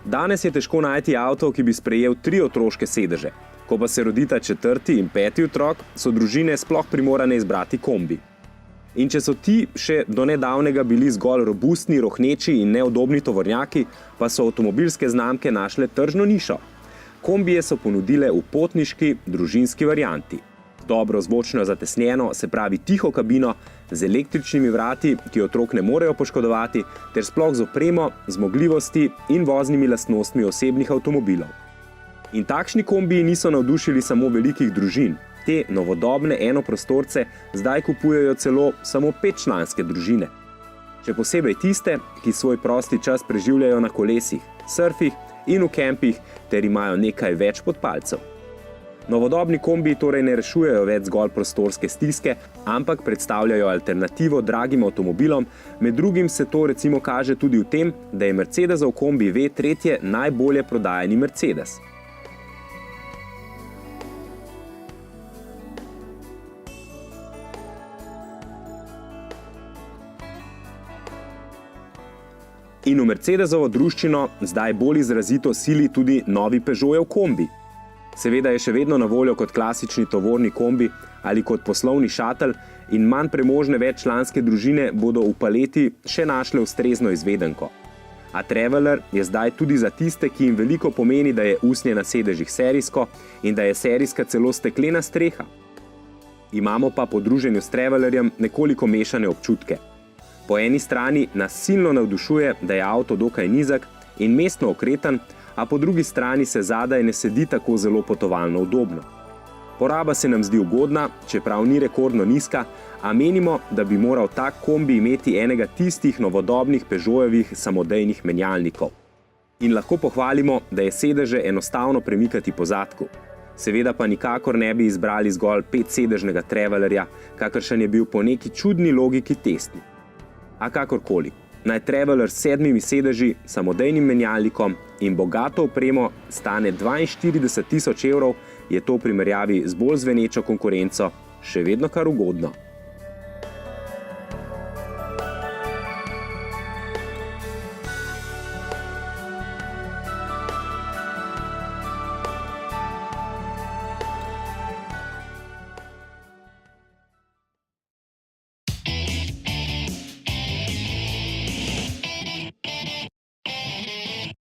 Danes je težko najti avto, ki bi sprejel 3 otroške sedeže. Ko pa se rodita 4. in 5. otrok, so družine sploh primorane izbrati kombi. In če so ti še do nedavnega bili zgolj robustni, rohneči in neudobni tovornjaki, pa so avtomobilske znamke našle tržno nišo. Kombije so ponudile v potniški, družinski varianti. Dobro zvočno zatesnjeno, se pravi tiho kabino, z električnimi vrati, ki otrok ne morejo poškodovati, ter sploh z opremo, zmogljivosti in voznimi lastnostmi osebnih avtomobilov. In takšni kombiji niso navdušili samo velikih družin. Te novodobne enoprostorce zdaj kupujejo celo samo 5-članske družine. Še posebej tiste, ki svoj prosti čas preživljajo na kolesih, surfih in v kempih, ter imajo nekaj več podpalcev. Novodobni kombiji torej ne rešujejo več zgolj prostorske stiske, ampak predstavljajo alternativo dragim avtomobilom, med drugim se to recimo kaže tudi v tem, da je Mercedesov kombi V3 najbolje prodajani Mercedes. In v Mercedesovo druščino zdaj bolj izrazito sili tudi novi Peugeotjev kombi. Seveda je še vedno na voljo kot klasični tovorni kombi ali kot poslovni šatel in manj premožne veččlanske družine bodo v paleti še našle ustrezno izvedenko. A Traveller je zdaj tudi za tiste, ki jim veliko pomeni, da je usnje na sedežih serijsko in da je serijska celo steklena streha. Imamo pa po druženju s Travellerjem nekoliko mešane občutke. Po eni strani nas silno navdušuje, da je avto dokaj nizek in mestno okreten, a po drugi strani se zadaj ne sedi tako zelo potovalno udobno. Poraba se nam zdi ugodna, čeprav ni rekordno nizka, a menimo, da bi moral tak kombi imeti enega tistih novodobnih Peugeotovih samodejnih menjalnikov. In lahko pohvalimo, da je sedeže enostavno premikati po zadku. Seveda pa nikakor ne bi izbrali zgolj 5-sedežnega Travellerja, kakršen je bil po neki čudni logiki testni. A kakorkoli, naj Traveller s 7 sedeži, samodejnim menjalnikom in bogato opremo stane 42 000 evrov, je to v primerjavi z bolj zvenečo konkurenco še vedno kar ugodno.